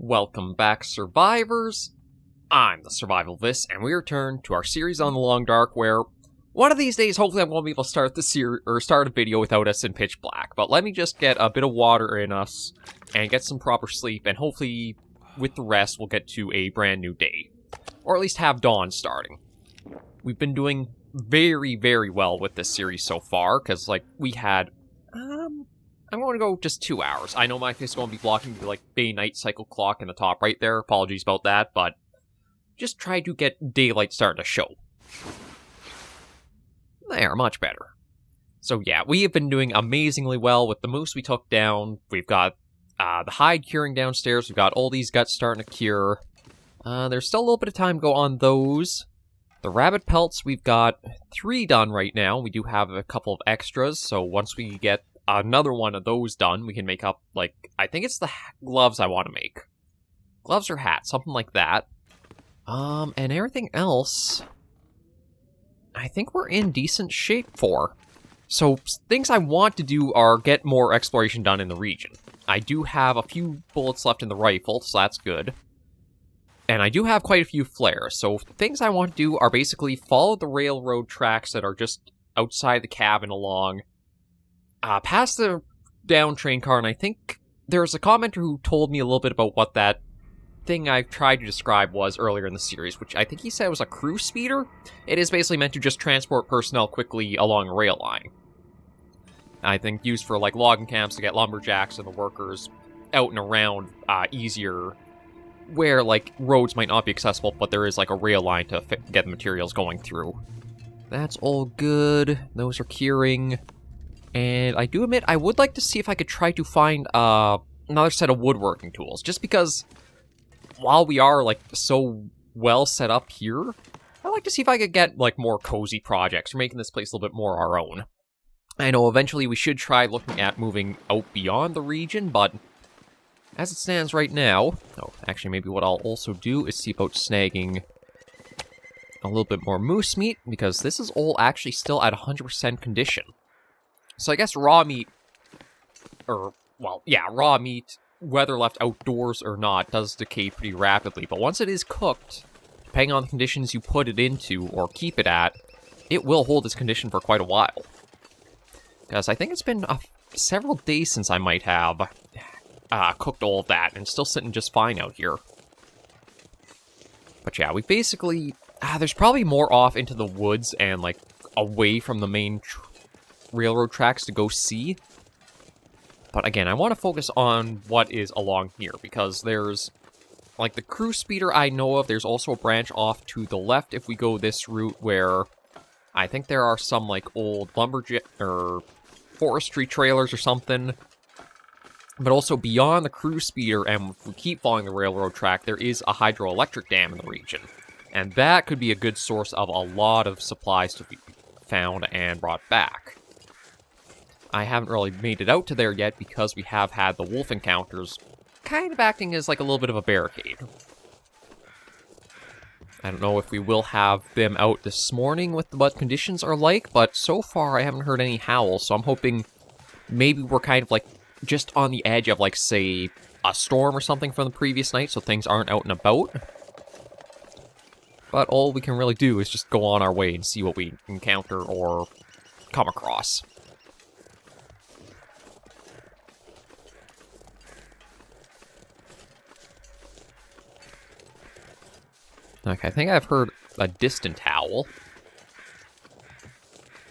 Welcome back, survivors. I'm the SurvivalVis, and we return to our series on the Long Dark, where one of these days, hopefully, I'm going to be able to start start a video without us in pitch black. But let me just get a bit of water in us and get some proper sleep, and hopefully, with the rest, we'll get to a brand new day, or at least have dawn starting. We've been doing very, very well with this series so far, because we had I'm going to go just 2 hours. I know my face is going to be blocking the day-night cycle clock in the top right there. Apologies about that, but just try to get daylight starting to show. There, much better. So yeah, we have been doing amazingly well with the moose we took down. We've got the hide curing downstairs. We've got all these guts starting to cure. There's still a little bit of time to go on those. The rabbit pelts, we've got 3 done right now. We do have a couple of extras, so once we get another one of those done, we can make up, I think it's the gloves I want to make. Gloves or hats, something like that. And everything else, I think we're in decent shape for. So, things I want to do are get more exploration done in the region. I do have a few bullets left in the rifle, so that's good. And I do have quite a few flares, so things I want to do are basically follow the railroad tracks that are just outside the cabin along, past the down train car, and I think there's a commenter who told me a little bit about what that thing I've tried to describe was earlier in the series, which I think he said was a crew speeder. It is basically meant to just transport personnel quickly along a rail line. I think used for logging camps to get lumberjacks and the workers out and around easier, where roads might not be accessible, but there is a rail line to get the materials going through. That's all good. Those are curing. And I do admit, I would like to see if I could try to find another set of woodworking tools. Just because, while we are, so well set up here, I'd like to see if I could get, more cozy projects, or making this place a little bit more our own. I know eventually we should try looking at moving out beyond the region, but as it stands right now... Oh, actually, maybe what I'll also do is see about snagging a little bit more moose meat, because this is all actually still at 100% condition. So I guess raw meat, raw meat, whether left outdoors or not, does decay pretty rapidly. But once it is cooked, depending on the conditions you put it into or keep it at, it will hold its condition for quite a while. Because I think it's been several days since I might have cooked all of that, and it's still sitting just fine out here. But yeah, we basically... there's probably more off into the woods and, away from the main railroad tracks to go see. But again, I want to focus on what is along here, because there's, the crew speeder I know of, there's also a branch off to the left if we go this route, where I think there are some, old lumberjack, or forestry trailers or something. But also beyond the crew speeder, and if we keep following the railroad track, there is a hydroelectric dam in the region. And that could be a good source of a lot of supplies to be found and brought back. I haven't really made it out to there yet because we have had the wolf encounters kind of acting as a little bit of a barricade. I don't know if we will have them out this morning with what conditions are like, but so far I haven't heard any howls, so I'm hoping maybe we're kind of just on the edge of say a storm or something from the previous night, so things aren't out and about. But all we can really do is just go on our way and see what we encounter or come across. Okay, I think I've heard a distant howl.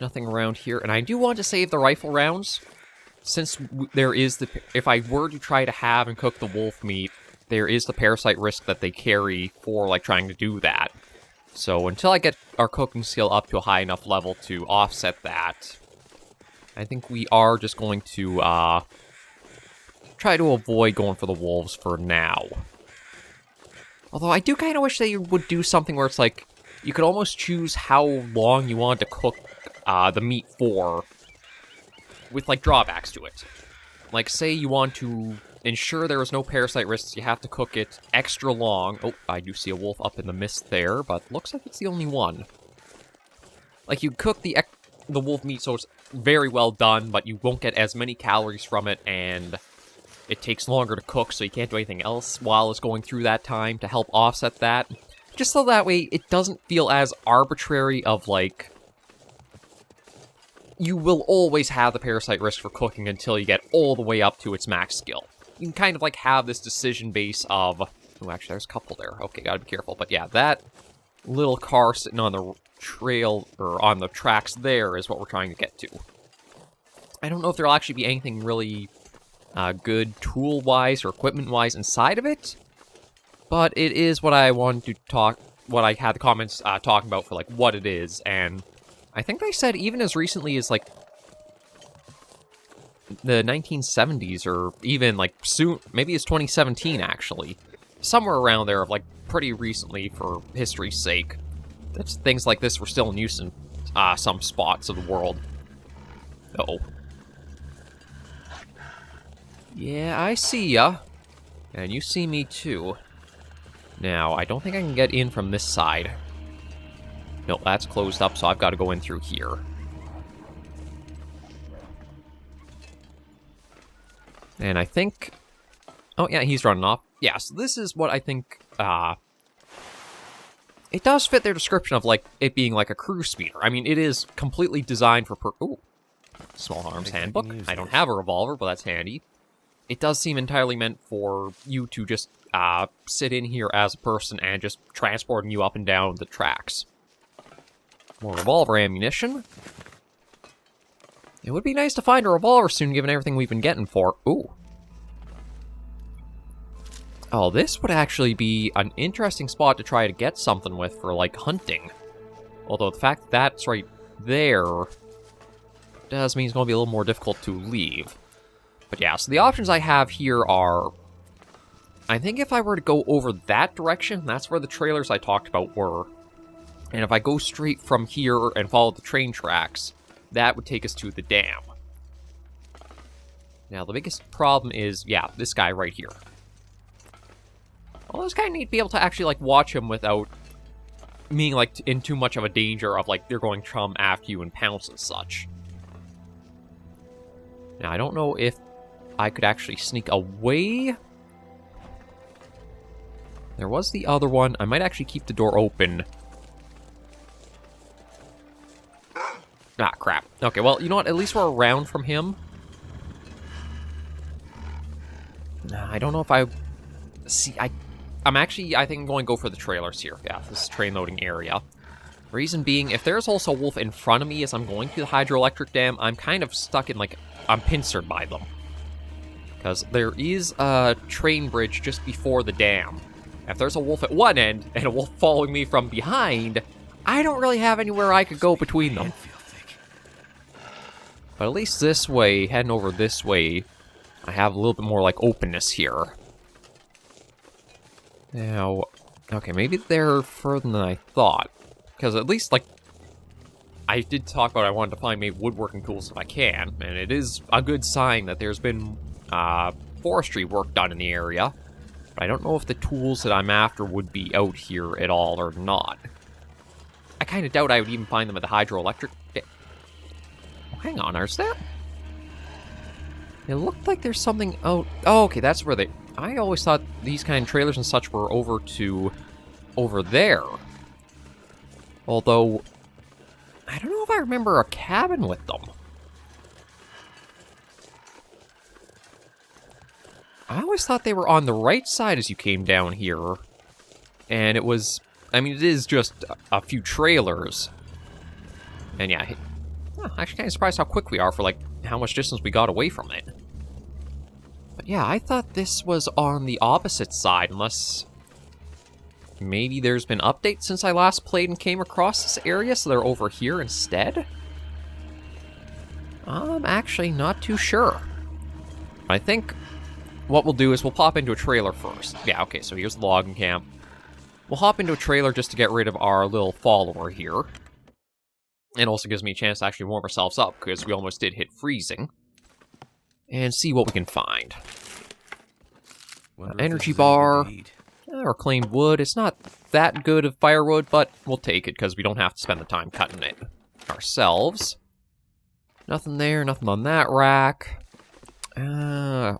Nothing around here, and I do want to save the rifle rounds, since there is if I were to try to have and cook the wolf meat, there is the parasite risk that they carry for, trying to do that. So until I get our cooking skill up to a high enough level to offset that, I think we are just going to, try to avoid going for the wolves for now. Although I do kind of wish they would do something where it's you could almost choose how long you want to cook the meat for, with drawbacks to it. Say you want to ensure there is no parasite risks, you have to cook it extra long. Oh, I do see a wolf up in the mist there, but looks like it's the only one. You cook the wolf meat so it's very well done, but you won't get as many calories from it, and it takes longer to cook, so you can't do anything else while it's going through that time to help offset that. Just so that way it doesn't feel as arbitrary of, like, you will always have the parasite risk for cooking until you get all the way up to its max skill. You can kind of, like, have this decision base of... Oh, actually, there's a couple there. Okay, gotta be careful. But yeah, that little car sitting on the trail, or on the tracks there, is what we're trying to get to. I don't know if there'll actually be anything really good tool-wise or equipment-wise inside of it, but it is what I wanted to talk... What I had the comments talking about for, like, what it is, and... I think they said even as recently as, like, the 1970s, or even, like, soon, maybe it's 2017, actually. Somewhere around there, of, like, pretty recently, for history's sake. That's, things like this were still in use in some spots of the world. Uh-oh. Yeah, I see ya. And you see me, too. Now, I don't think I can get in from this side. Nope, that's closed up, so I've got to go in through here. And I think... Oh, yeah, he's running off. Yeah, so this is what I think... It does fit their description of, like, it being like a crew speeder. I mean, it is completely designed for... Ooh. Small Arms Handbook. I don't have a revolver, but that's handy. It does seem entirely meant for you to just sit in here as a person and just transporting you up and down the tracks. More revolver ammunition. It would be nice to find a revolver soon, given everything we've been getting for... Ooh. Oh, this would actually be an interesting spot to try to get something with for, like, hunting. Although the fact that that's right there does mean it's going to be a little more difficult to leave. But yeah, so the options I have here are... I think if I were to go over that direction, that's where the trailers I talked about were. And if I go straight from here and follow the train tracks, that would take us to the dam. Now, the biggest problem is, yeah, this guy right here. Well, it's kind of neat to be able to actually, like, watch him without being, like, in too much of a danger of, like, they're going to come after you and pounce and such. Now, I don't know if I could actually sneak away. There was the other one. I might actually keep the door open. Ah, crap. Okay, well, you know what? At least we're around from him. I don't know if I... See, I'm actually, I think I'm going to go for the trailers here. Yeah, this is train loading area. Reason being, if there's also a wolf in front of me as I'm going to the hydroelectric dam, I'm kind of stuck in, like, I'm pincered by them. Because there is a train bridge just before the dam. If there's a wolf at one end and a wolf following me from behind, I don't really have anywhere I could go between them. But at least this way, heading over this way, I have a little bit more, like, openness here. Now, okay, maybe they're further than I thought. Because at least, like, I did talk about I wanted to find maybe woodworking tools if I can. And it is a good sign that there's been forestry work done in the area. But I don't know if the tools that I'm after would be out here at all or not. I kind of doubt I would even find them at the hydroelectric... Oh, hang on, is there? It looked like there's something out... Oh, okay, that's where they... I always thought these kind of trailers and such were over there. Although, I don't know if I remember a cabin with them. I always thought they were on the right side as you came down here. And it was... I mean, it is just a few trailers. And yeah, I'm actually kind of surprised how quick we are for, like, how much distance we got away from it. But yeah, I thought this was on the opposite side, unless... Maybe there's been updates since I last played and came across this area, so they're over here instead? I'm actually not too sure. I think what we'll do is we'll pop into a trailer first. Yeah, okay, so here's the logging camp. We'll hop into a trailer just to get rid of our little follower here. And also gives me a chance to actually warm ourselves up, because we almost did hit freezing. And see what we can find. Energy bar. Reclaimed wood. It's not that good of firewood, but we'll take it, because we don't have to spend the time cutting it ourselves. Nothing there, nothing on that rack.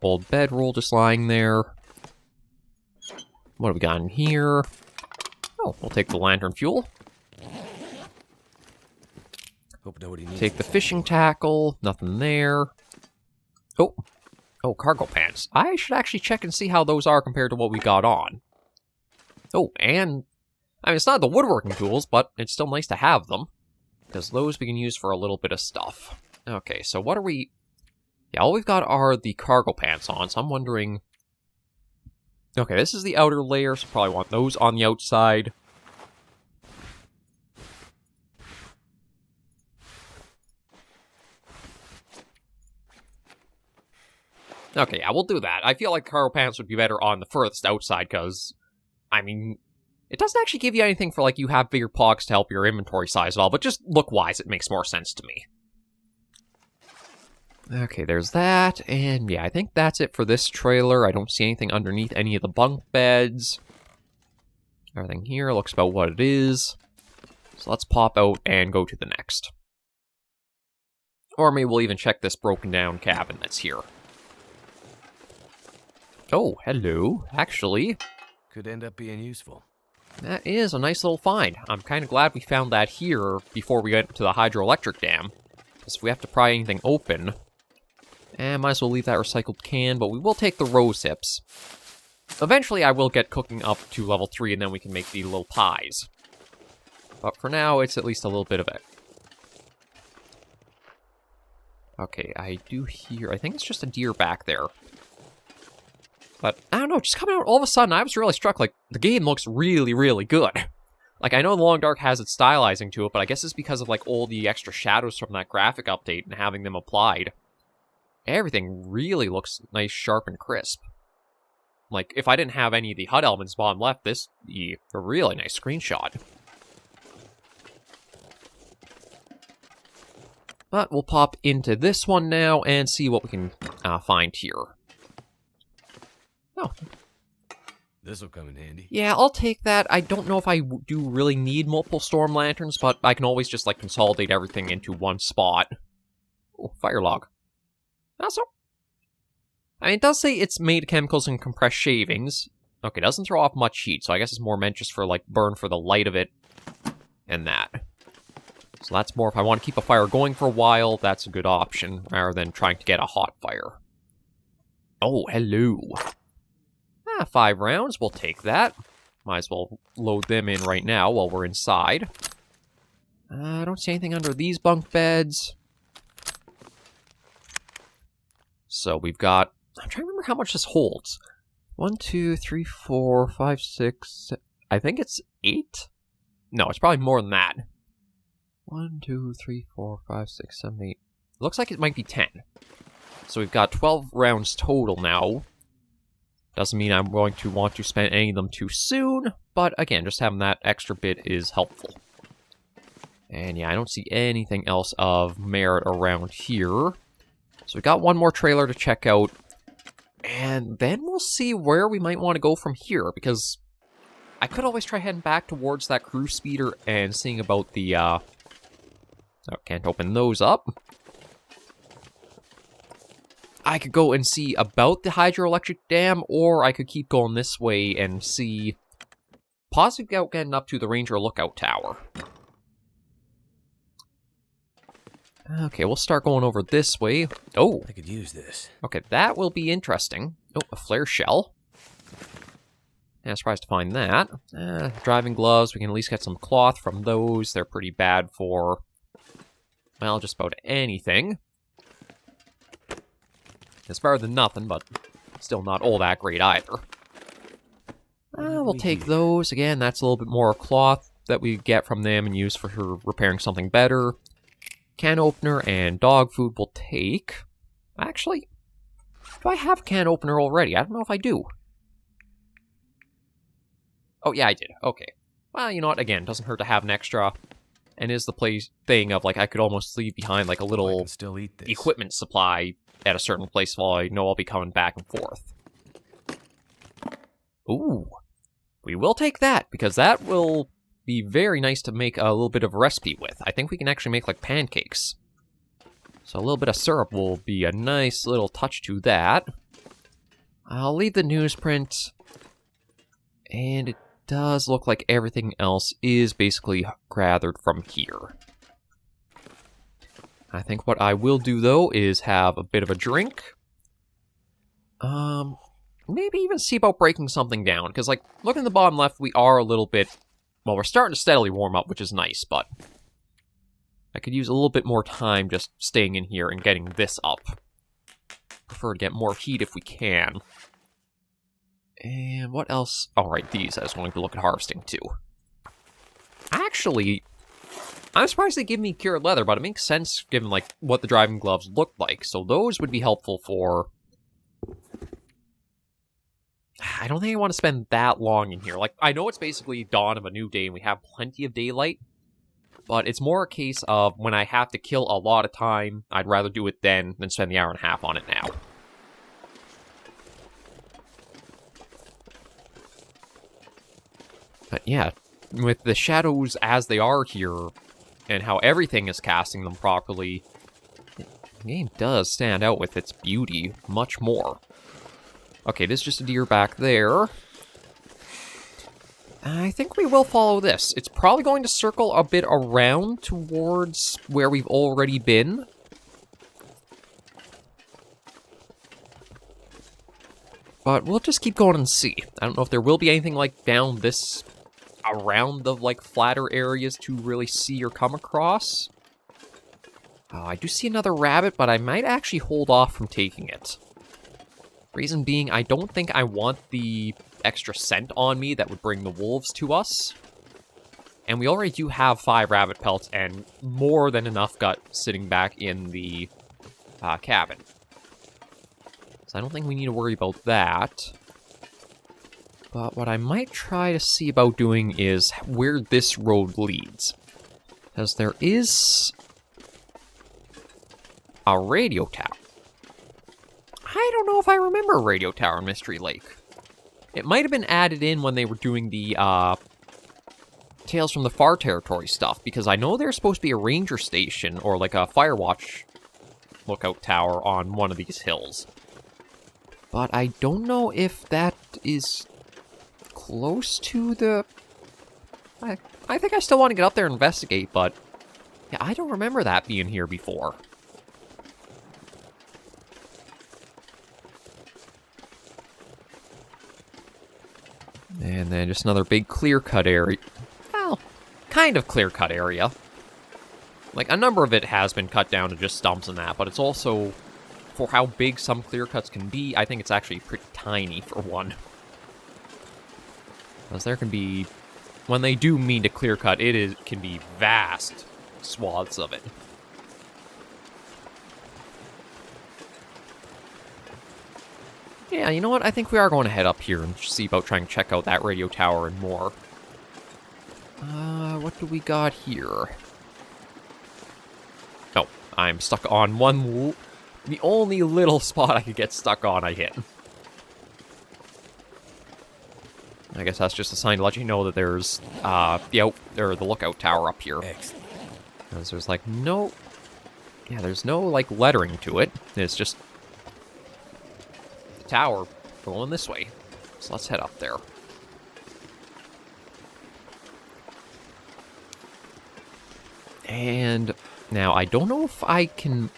Old bedroll just lying there. What have we got in here? Oh, we'll take the lantern fuel. Hope nobody needs Take the fishing tackle. Nothing there. Oh. Oh, cargo pants. I should actually check and see how those are compared to what we got on. Oh, and... I mean, it's not the woodworking tools, but it's still nice to have them. Because those we can use for a little bit of stuff. Okay, so what are we... Yeah, all we've got are the cargo pants on, so I'm wondering... Okay, this is the outer layer, so probably want those on the outside. Okay, yeah, we'll do that. I feel like cargo pants would be better on the furthest outside, because, I mean, it doesn't actually give you anything for, like, you have bigger pockets to help your inventory size at all, but just look-wise, it makes more sense to me. Okay, there's that, and yeah, I think that's it for this trailer. I don't see anything underneath any of the bunk beds. Everything here looks about what it is. So let's pop out and go to the next. Or maybe we'll even check this broken down cabin that's here. Oh, hello. Actually, could end up being useful. That is a nice little find. I'm kind of glad we found that here before we went to the hydroelectric dam. Because if we have to pry anything open... might as well leave that recycled can, but we will take the rose hips. Eventually I will get cooking up to level 3 and then we can make the little pies. But for now, it's at least a little bit of it. Okay, I do hear... I think it's just a deer back there. But, I don't know, just coming out all of a sudden, I was really struck, like, the game looks really, really good. Like, I know The Long Dark has its stylizing to it, but I guess it's because of, like, all the extra shadows from that graphic update and having them applied. Everything really looks nice, sharp, and crisp. Like, if I didn't have any of the HUD elements bottom left, this would be a really nice screenshot. But we'll pop into this one now and see what we can find here. Oh. This'll come in handy. Yeah, I'll take that. I don't know if I do really need multiple storm lanterns, but I can always just, like, consolidate everything into one spot. Oh, fire log. Also, I mean, it does say it's made of chemicals and compressed shavings. Okay, it doesn't throw off much heat, so I guess it's more meant just for, like, burn for the light of it and that. So that's more if I want to keep a fire going for a while, that's a good option, rather than trying to get a hot fire. Oh, hello. 5 rounds, we'll take that. Might as well load them in right now while we're inside. I don't see anything under these bunk beds. So we've got... I'm trying to remember how much this holds. 1, 2, 3, 4, 5, 6... I think it's 8? No, it's probably more than that. 1, 2, 3, 4, 5, 6, 7, 8... It looks like it might be 10. So we've got 12 rounds total now. Doesn't mean I'm going to want to spend any of them too soon, but again, just having that extra bit is helpful. And yeah, I don't see anything else of merit around here. So we got one more trailer to check out, and then we'll see where we might want to go from here, because I could always try heading back towards that cruise speeder and seeing about the, Oh, can't open those up. I could go and see about the hydroelectric dam, or I could keep going this way and see... possibly getting up to the Ranger Lookout Tower. Okay, we'll start going over this way. Oh! I could use this. Okay, that will be interesting. Oh, a flare shell. Yeah, surprised to find that. Driving gloves, we can at least get some cloth from those. They're pretty bad for... well, just about anything. It's better than nothing, but still not all that great either. We'll take those. Again, that's a little bit more cloth that we get from them and use for repairing something better. Can opener and dog food we'll take. Actually, do I have a can opener already? I don't know if I do. Oh, yeah, I did. Okay. Well, you know what? Again, doesn't hurt to have an extra. And is the thing of, like, I could almost leave behind, like, a little still eat this. Equipment supply at a certain place while I know I'll be coming back and forth. Ooh. We will take that, because that will be very nice to make a little bit of a recipe with. I think we can actually make, like, pancakes. So a little bit of syrup will be a nice little touch to that. I'll leave the newsprint. And it does look like everything else is basically gathered from here. I think what I will do, though, is have a bit of a drink. Maybe even see about breaking something down. Because, like, looking at the bottom left, we are a little bit... Well, we're starting to steadily warm up, which is nice, but... I could use a little bit more time just staying in here and getting this up. Prefer to get more heat if we can. And what else? Oh, right, these. I was going to look at harvesting, too. Actually, I'm surprised they give me cured leather, but it makes sense given, like, what the driving gloves look like. So those would be helpful for... I don't think I want to spend that long in here. Like, I know it's basically dawn of a new day and we have plenty of daylight, but it's more a case of when I have to kill a lot of time, I'd rather do it then than spend the hour and a half on it now. But yeah, with the shadows as they are here, and how everything is casting them properly, the game does stand out with its beauty much more. Okay, this is just a deer back there. I think we will follow this. It's probably going to circle a bit around towards where we've already been. But we'll just keep going and see. I don't know if there will be anything like down this... around the, like, flatter areas to really see or come across. Oh, I do see another rabbit, but I might actually hold off from taking it. Reason being, I don't think I want the extra scent on me that would bring the wolves to us. And we already do have 5 rabbit pelts and more than enough gut sitting back in the cabin. So I don't think we need to worry about that. But what I might try to see about doing is where this road leads. Because there is a radio tower. I don't know if I remember a radio tower in Mystery Lake. It might have been added in when they were doing the Tales from the Far Territory stuff, because I know there's supposed to be a ranger station or like a Firewatch lookout tower on one of these hills. But I don't know if that is close to the... I think I still want to get up there and investigate, but yeah, I don't remember that being here before. And then just another big clear-cut area. Well, kind of clear-cut area. Like, a number of it has been cut down to just stumps and that, but it's also, for how big some clear-cuts can be, I think it's actually pretty tiny for one. Because there can be, when they do mean to clear-cut, can be vast swaths of it. Yeah, you know what? I think we are going to head up here and see about trying to check out that radio tower and more. What do we got here? Oh, I'm stuck on one... The only little spot I could get stuck on, I hit. I guess that's just a sign to let you know that there's, the lookout tower up here. Excellent. Because there's, like, no... Yeah, there's no, like, lettering to it. It's just... tower going this way. So let's head up there. And now I don't know if I can...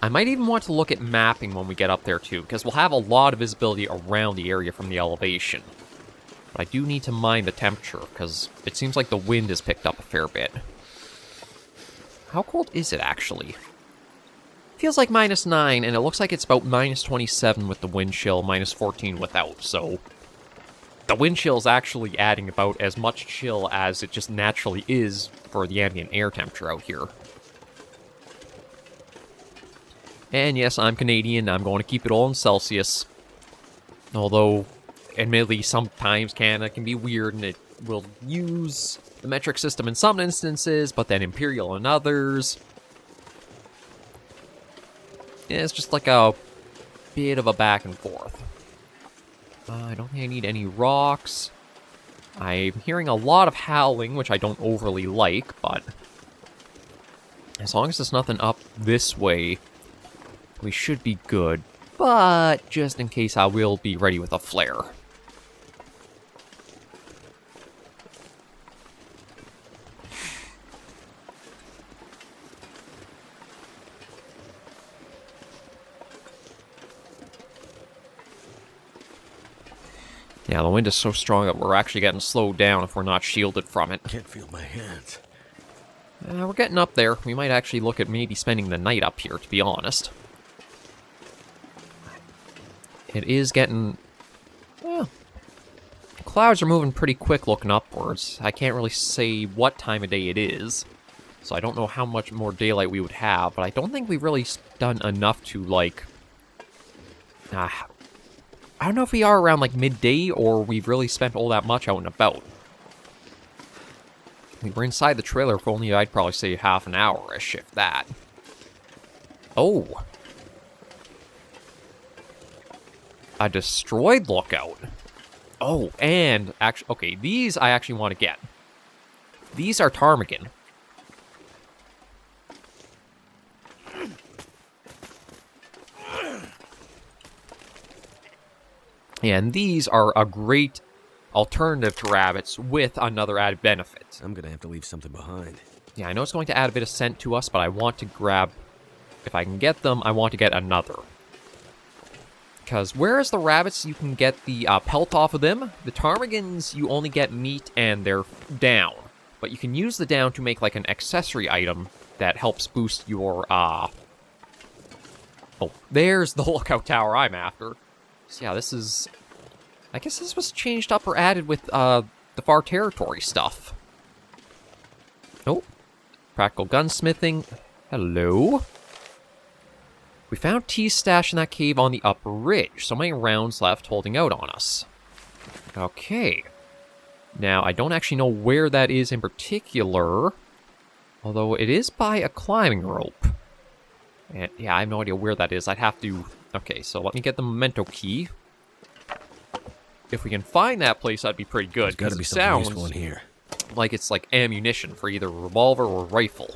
I might even want to look at mapping when we get up there too, because we'll have a lot of visibility around the area from the elevation. But I do need to mind the temperature, because it seems like the wind has picked up a fair bit. How cold is it actually? Feels like -9, and it looks like it's about -27 with the wind chill, -14 without, so... The wind chill is actually adding about as much chill as it just naturally is for the ambient air temperature out here. And yes, I'm Canadian, I'm going to keep it all in Celsius. Although, admittedly, sometimes Canada can be weird, and it will use the metric system in some instances, but then imperial in others. Yeah, it's just like a bit of a back and forth. I don't think I need any rocks. I'm hearing a lot of howling, which I don't overly like, but... As long as there's nothing up this way, we should be good. But just in case, I will be ready with a flare. Yeah, the wind is so strong that we're actually getting slowed down if we're not shielded from it. Can't feel my hands. We're getting up there. We might actually look at maybe spending the night up here, to be honest. It is getting... well, clouds are moving pretty quick looking upwards. I can't really say what time of day it is, so I don't know how much more daylight we would have, but I don't think we've really done enough to, like... I don't know if we are around, like, midday, or we've really spent all that much out and about. We were inside the trailer for only, I'd probably say, half an hour-ish, if that. Oh. A destroyed lookout. Oh, and, actually, okay, these I actually want to get. These are ptarmigan. And these are a great alternative to rabbits with another added benefit. I'm gonna have to leave something behind. Yeah, I know it's going to add a bit of scent to us, but I want to grab... if I can get them, I want to get another. Because whereas the rabbits, you can get the pelt off of them, the ptarmigans, you only get meat and they're down. But you can use the down to make, like, an accessory item that helps boost your, Oh, there's the lookout tower I'm after. So yeah, this is... I guess this was changed up or added with, the Far Territory stuff. Oh. Practical gunsmithing. Hello. We found tea stashed in that cave on the upper ridge. So many rounds left holding out on us. Okay. Now, I don't actually know where that is in particular. Although it is by a climbing rope. And yeah, I have no idea where that is. I'd have to... okay, so let me get the memento key. If we can find that place, that'd be pretty good. There's gotta be something useful in here. Like it's like ammunition for either revolver or rifle.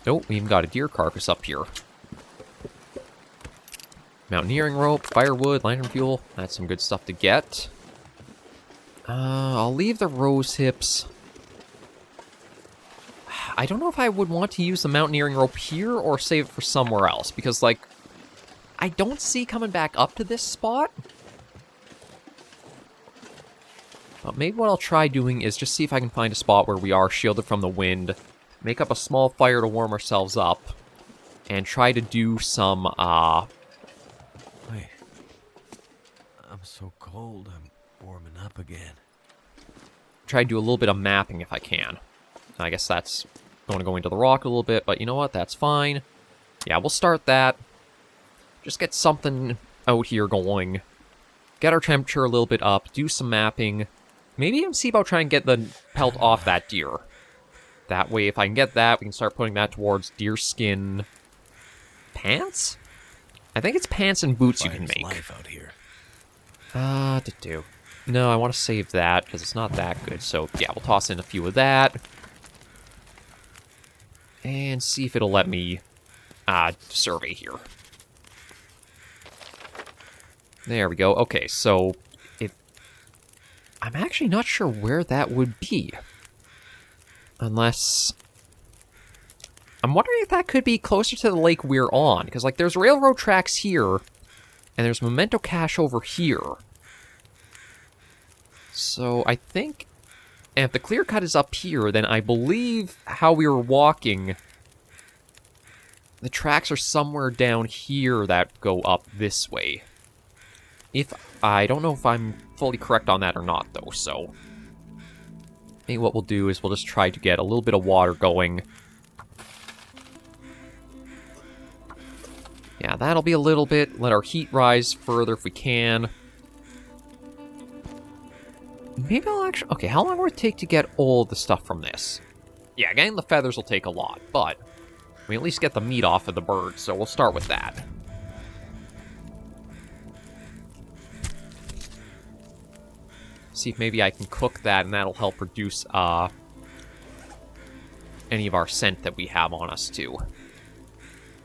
Oh, we even got a deer carcass up here. Mountaineering rope, firewood, lantern fuel. That's some good stuff to get. I'll leave the rose hips. I don't know if I would want to use the mountaineering rope here or save it for somewhere else. Because, like, I don't see coming back up to this spot. But maybe what I'll try doing is just see if I can find a spot where we are shielded from the wind. Make up a small fire to warm ourselves up. And try to do some, Wait. I'm so cold, I'm warming up again. Try to do a little bit of mapping if I can. I guess that's going to go into the rock a little bit, but you know what? That's fine. Yeah, we'll start that. Just get something out here going. Get our temperature a little bit up. Do some mapping. Maybe even see about trying to get the pelt off that deer. That way, if I can get that, we can start putting that towards deer skin... pants? I think it's pants and boots you can make. Life out here. No, I want to save that, because it's not that good. So, yeah, we'll toss in a few of that. And see if it'll let me survey here. There we go. Okay, so I'm actually not sure where that would be. Unless... I'm wondering if that could be closer to the lake we're on. Because, like, there's railroad tracks here, and there's memento cache over here. So, I think... and if the clear cut is up here, then I believe how we were walking... the tracks are somewhere down here that go up this way. I don't know if I'm fully correct on that or not, though, so... maybe what we'll do is we'll just try to get a little bit of water going. Yeah, that'll be a little bit. Let our heat rise further if we can. Maybe I'll actually... okay, how long will it take to get all the stuff from this? Yeah, getting the feathers will take a lot, but... we at least get the meat off of the bird, so we'll start with that. See if maybe I can cook that, and that'll help reduce any of our scent that we have on us, too.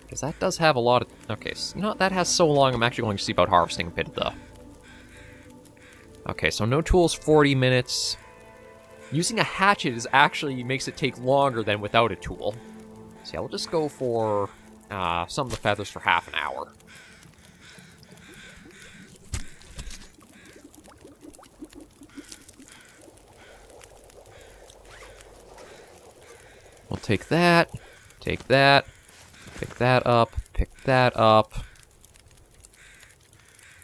Because that does have a lot of... Okay, so, you know what? That has so long, I'm actually going to see about harvesting a bit of the... Okay, so no tools, 40 minutes. Using a hatchet is actually makes it take longer than without a tool. So yeah, we'll just go for some of the feathers for half an hour. We'll take that, pick that up,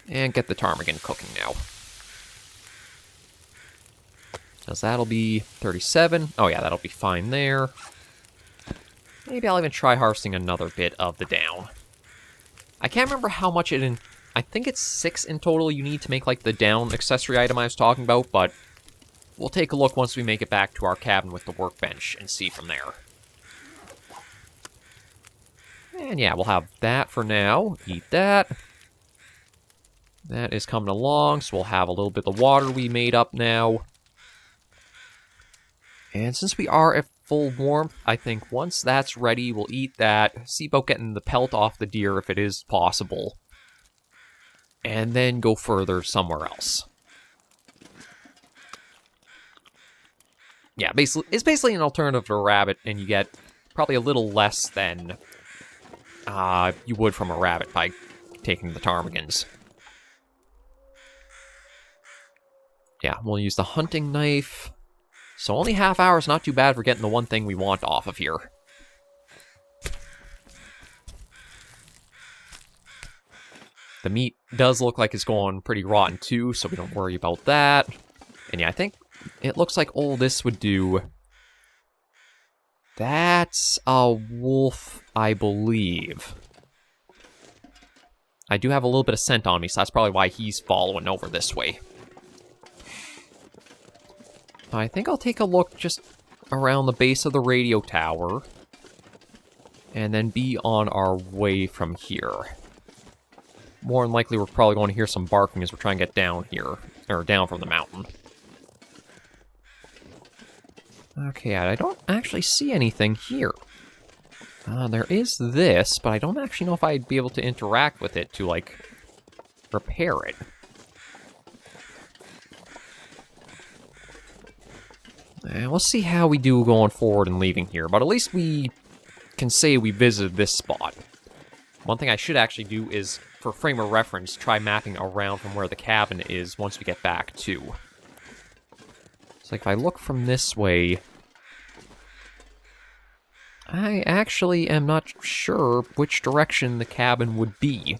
and get the ptarmigan cooking now. Because that'll be 37. Oh yeah, that'll be fine there. Maybe I'll even try harvesting another bit of the down. I can't remember how much it in... I think it's 6 in total you need to make, like, the down accessory item I was talking about, but we'll take a look once we make it back to our cabin with the workbench and see from there. And yeah, we'll have that for now. Eat that. That is coming along, so we'll have a little bit of the water we made up now. And since we are at full warmth, I think once that's ready, we'll eat that, see about getting the pelt off the deer if it is possible, and then go further somewhere else. Yeah, it's basically an alternative to a rabbit, and you get probably a little less than you would from a rabbit by taking the ptarmigans. Yeah, we'll use the hunting knife. So only half hour is not too bad for getting the one thing we want off of here. The meat does look like it's going pretty rotten too, so we don't worry about that. And yeah, I think it looks like all this would do... That's a wolf, I believe. I do have a little bit of scent on me, so that's probably why he's following over this way. I think I'll take a look just around the base of the radio tower, and then be on our way from here. More than likely, we're probably going to hear some barking as we're trying to get down here, or down from the mountain. Okay, I don't actually see anything here. There is this, but I don't actually know if I'd be able to interact with it to, like, repair it. We'll see how we do going forward and leaving here, but at least we can say we visited this spot. One thing I should actually do is, for frame of reference, try mapping around from where the cabin is once we get back too. It's like if I look from this way, I actually am not sure which direction the cabin would be.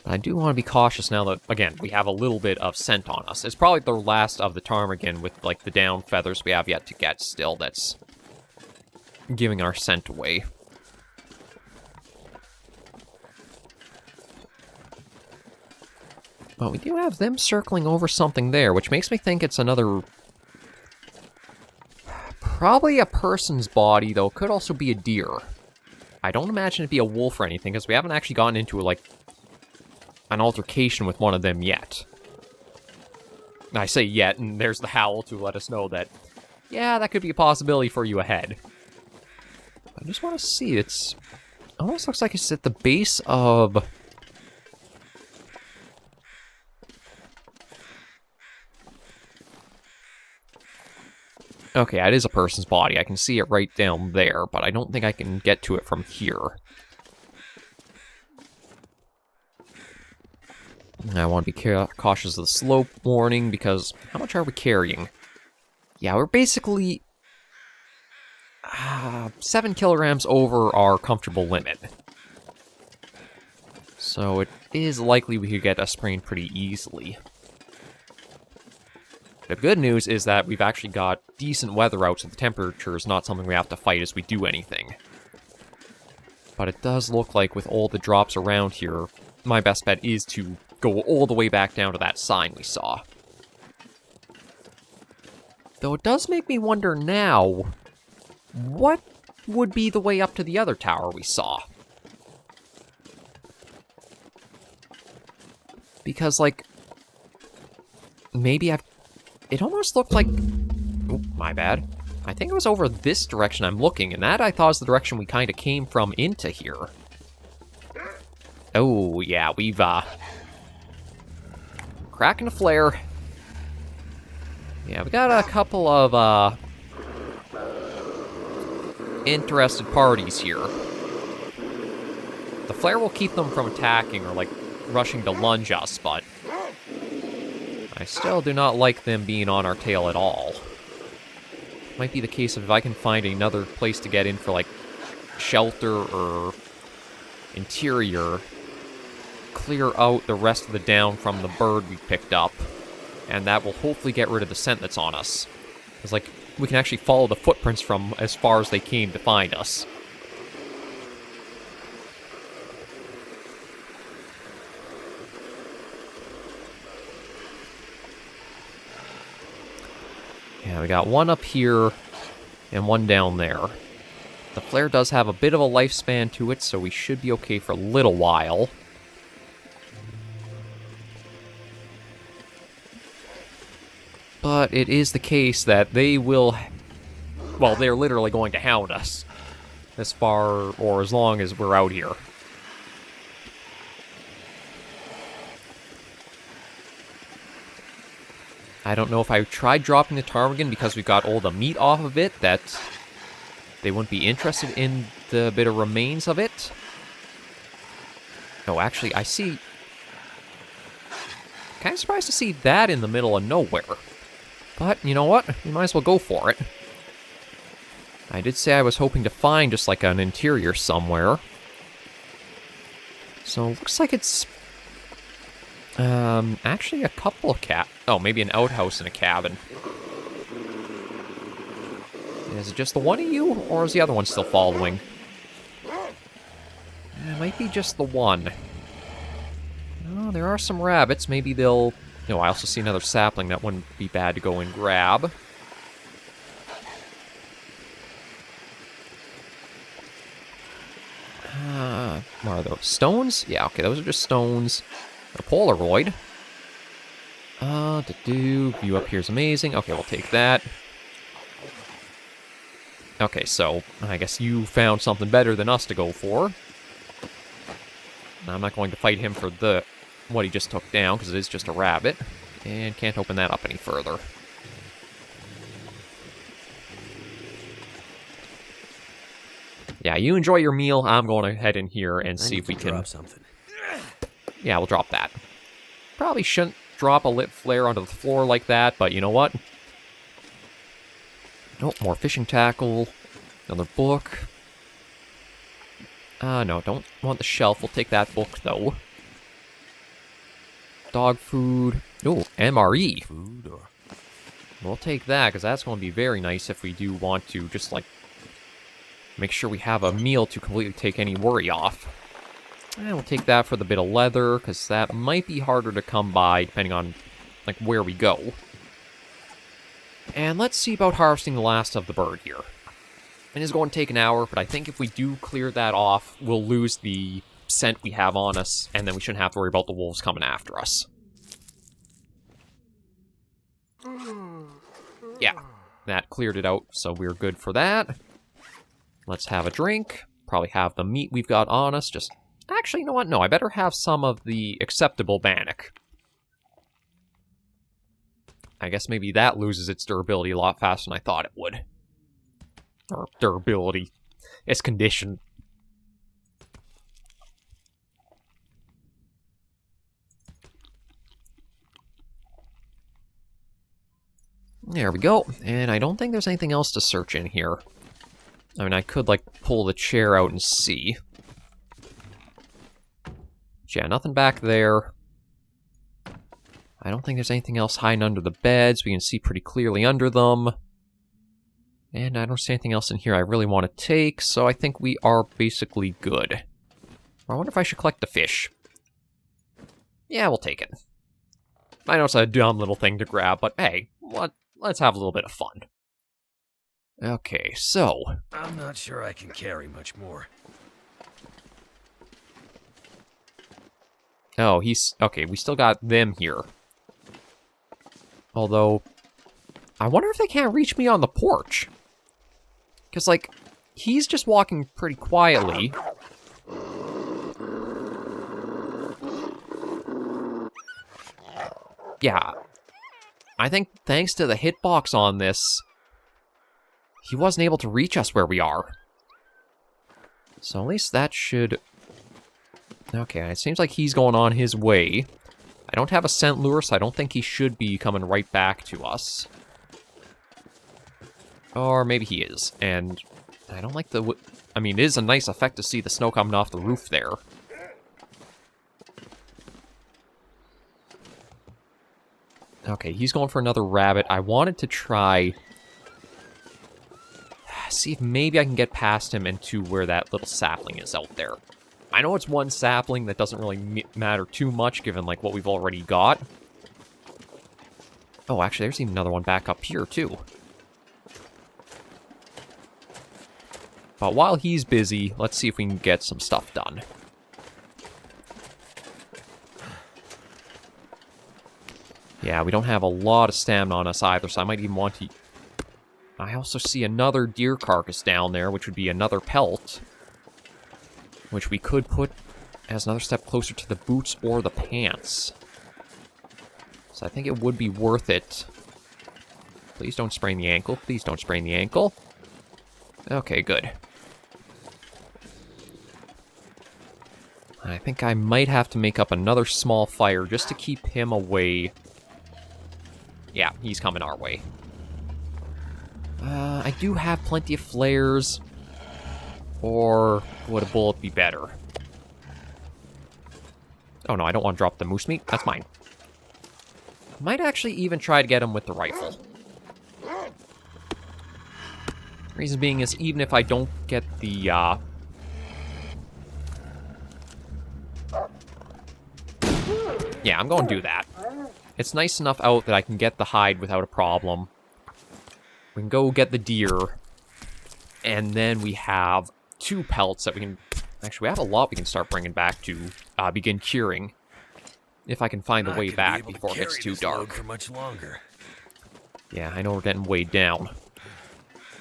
I do want to be cautious now that, again, we have a little bit of scent on us. It's probably the last of the ptarmigan with, like, the down feathers we have yet to get still that's giving our scent away. But we do have them circling over something there, which makes me think it's another... Probably a person's body, though. Could also be a deer. I don't imagine it'd be a wolf or anything, because we haven't actually gotten into, like, an altercation with one of them yet. I say yet, and there's the howl to let us know that, yeah, that could be a possibility for you ahead. I just want to see, it's... almost looks like it's at the base of... Okay, it is a person's body. I can see it right down there, but I don't think I can get to it from here. I want to be cautious of the slope warning, because how much are we carrying? Yeah, we're basically 7 kilograms over our comfortable limit. So it is likely we could get a sprain pretty easily. The good news is that we've actually got decent weather out, so the temperature is not something we have to fight as we do anything. But it does look like with all the drops around here, my best bet is to go all the way back down to that sign we saw. Though it does make me wonder now, what would be the way up to the other tower we saw. Because, like, maybe it almost looked like... Oh, my bad. I think it was over this direction I'm looking, and that I thought was the direction we kind of came from into here. Oh, yeah, we've, cracking a flare. Yeah, we got a couple of, interested parties here. The flare will keep them from attacking or, like, rushing to lunge us, but I still do not like them being on our tail at all. Might be the case of if I can find another place to get in for, like, shelter or interior, clear out the rest of the down from the bird we picked up, and that will hopefully get rid of the scent that's on us. It's like, we can actually follow the footprints from as far as they came to find us. Yeah, we got one up here and one down there. The flare does have a bit of a lifespan to it, so we should be okay for a little while. But it is the case that they will... Well, they're literally going to hound us as far or as long as we're out here. I don't know if I tried dropping the ptarmigan because we got all the meat off of it, that they wouldn't be interested in the bit of remains of it. Oh, actually, I see... Kind of surprised to see that in the middle of nowhere. But, you know what? We might as well go for it. I did say I was hoping to find just like an interior somewhere. So, looks like it's... actually a couple of oh, maybe an outhouse and a cabin. Is it just the one of you, or is the other one still following? It might be just the one. Oh, there are some rabbits. Maybe they'll... No, I also see another sapling that wouldn't be bad to go and grab. What are those? Stones? Yeah, okay, those are just stones. A Polaroid. View up here is amazing. Okay, we'll take that. Okay, so I guess you found something better than us to go for. I'm not going to fight him for what he just took down, because it is just a rabbit. And can't open that up any further. Yeah, you enjoy your meal. I'm going to head in here and see if we can... drop something. Yeah, we'll drop that. Probably shouldn't drop a lit flare onto the floor like that, but you know what? Oh, more fishing tackle. Another book. No, don't want the shelf. We'll take that book, though. Dog food. Oh, MRE. Food or... We'll take that, because that's going to be very nice if we do want to just, like, make sure we have a meal to completely take any worry off. And we'll take that for the bit of leather, because that might be harder to come by, depending on, like, where we go. And let's see about harvesting the last of the bird here. It is going to take an hour, but I think if we do clear that off, we'll lose the scent we have on us, and then we shouldn't have to worry about the wolves coming after us. Yeah, that cleared it out, so we're good for that. Let's have a drink. Probably have the meat we've got on us. Just, actually, you know what? No, I better have some of the acceptable bannock. I guess maybe that loses its durability a lot faster than I thought it would. Or durability. Its condition. There we go. And I don't think there's anything else to search in here. I mean, I could, like, pull the chair out and see. But yeah, nothing back there. I don't think there's anything else hiding under the beds. We can see pretty clearly under them. And I don't see anything else in here I really want to take, so I think we are basically good. I wonder if I should collect the fish. Yeah, we'll take it. I know it's a dumb little thing to grab, but hey, let's have a little bit of fun. Okay, so... I'm not sure I can carry much more. Oh, he's... Okay, we still got them here. Although, I wonder if they can't reach me on the porch. Because, like, he's just walking pretty quietly. Yeah. I think thanks to the hitbox on this, he wasn't able to reach us where we are. So at least that should... Okay, it seems like he's going on his way. I don't have a scent lure, so I don't think he should be coming right back to us. Or maybe he is. And I don't like the... I mean, it is a nice effect to see the snow coming off the roof there. Okay, he's going for another rabbit. I wanted to try... see if maybe I can get past him into where that little sapling is out there. I know it's one sapling that doesn't really matter too much, given, like, what we've already got. Oh, actually, there's even another one back up here, too. But while he's busy, let's see if we can get some stuff done. Yeah, we don't have a lot of stamina on us either, so I might even want to... I also see another deer carcass down there, which would be another pelt. Which we could put as another step closer to the boots or the pants. So I think it would be worth it. Please don't sprain the ankle. Please don't sprain the ankle. Okay, good. I think I might have to make up another small fire just to keep him away. Yeah, he's coming our way. I do have plenty of flares. Or would a bullet be better? Oh no, I don't want to drop the moose meat. That's mine. Might actually even try to get him with the rifle. Reason being is even if I don't get the, yeah, I'm going to do that. It's nice enough out that I can get the hide without a problem. We can go get the deer. And then we have 2 pelts that we can... Actually, we have a lot we can start bringing back to begin curing. If I can find a way back before it gets too dark. For much longer. Yeah, I know we're getting weighed down.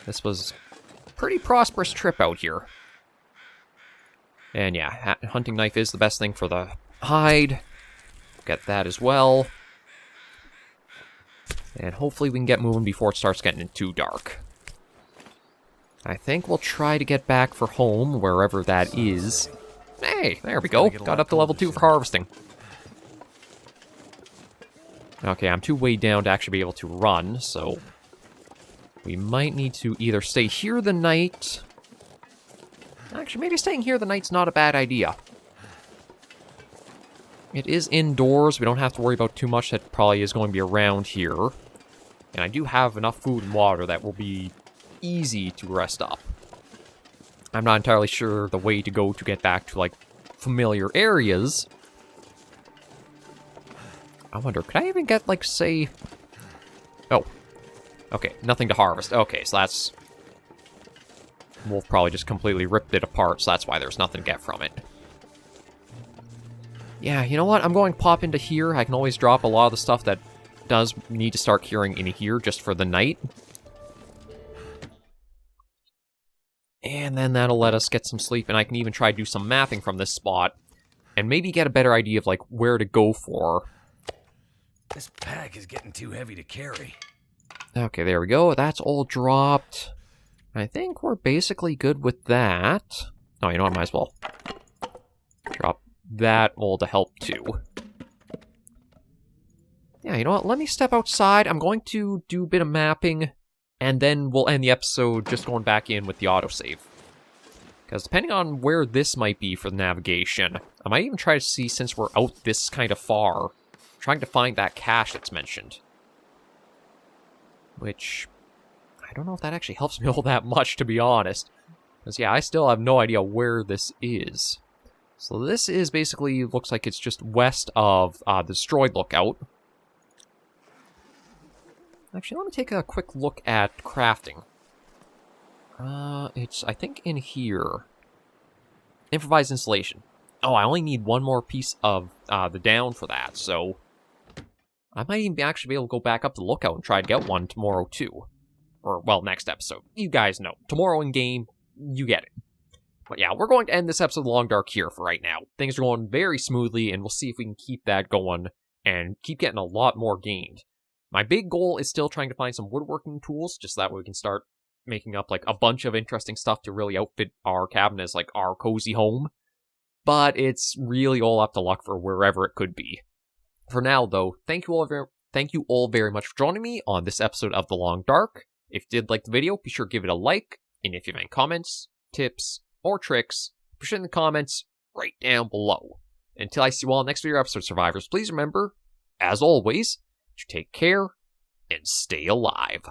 This was a pretty prosperous trip out here. And yeah, hunting knife is the best thing for the hide. Get that as well. And hopefully we can get moving before it starts getting too dark. I think we'll try to get back for home, wherever that is. Hey, there we go. Got up to level 2 for harvesting. Okay, I'm too weighed down to actually be able to run, so... we might need to either stay here the night... Actually, maybe staying here the night's not a bad idea. It is indoors. We don't have to worry about too much that probably is going to be around here. And I do have enough food and water that will be easy to rest up. I'm not entirely sure the way to go to get back to, like, familiar areas. I wonder, could I even get, like, say... Oh. Okay, nothing to harvest. Okay, so that's... Wolf probably just completely ripped it apart, so that's why there's nothing to get from it. Yeah, you know what? I'm going to pop into here. I can always drop a lot of the stuff that does need to start curing in here just for the night. And then that'll let us get some sleep, and I can even try to do some mapping from this spot, and maybe get a better idea of, like, where to go for. This pack is getting too heavy to carry. Okay, there we go. That's all dropped. I think we're basically good with that. Oh, you know what? I might as well drop that all to help, too. Yeah, you know what? Let me step outside. I'm going to do a bit of mapping, and then we'll end the episode just going back in with the autosave. Because depending on where this might be for the navigation, I might even try to see, since we're out this kind of far, trying to find that cache that's mentioned. Which, I don't know if that actually helps me all that much, to be honest. Because, yeah, I still have no idea where this is. So this is basically, looks like it's just west of the destroyed lookout. Actually, let me take a quick look at crafting. It's, I think, in here. Improvised installation. Oh, I only need one more piece of the down for that, so I might even actually be able to go back up to the lookout and try to get one tomorrow, too. Or, well, next episode. You guys know. Tomorrow in game, you get it. But yeah, we're going to end this episode of Long Dark here for right now. Things are going very smoothly, and we'll see if we can keep that going and keep getting a lot more gained. My big goal is still trying to find some woodworking tools, just so that way we can start making up like a bunch of interesting stuff to really outfit our cabin as like our cozy home. But it's really all up to luck for wherever it could be. For now, though, thank you all very much for joining me on this episode of The Long Dark. If you did like the video, be sure to give it a like, and if you have any comments, tips, or tricks, push it in the comments right down below. Until I see you all next video episode, survivors, please remember, as always, to take care and stay alive.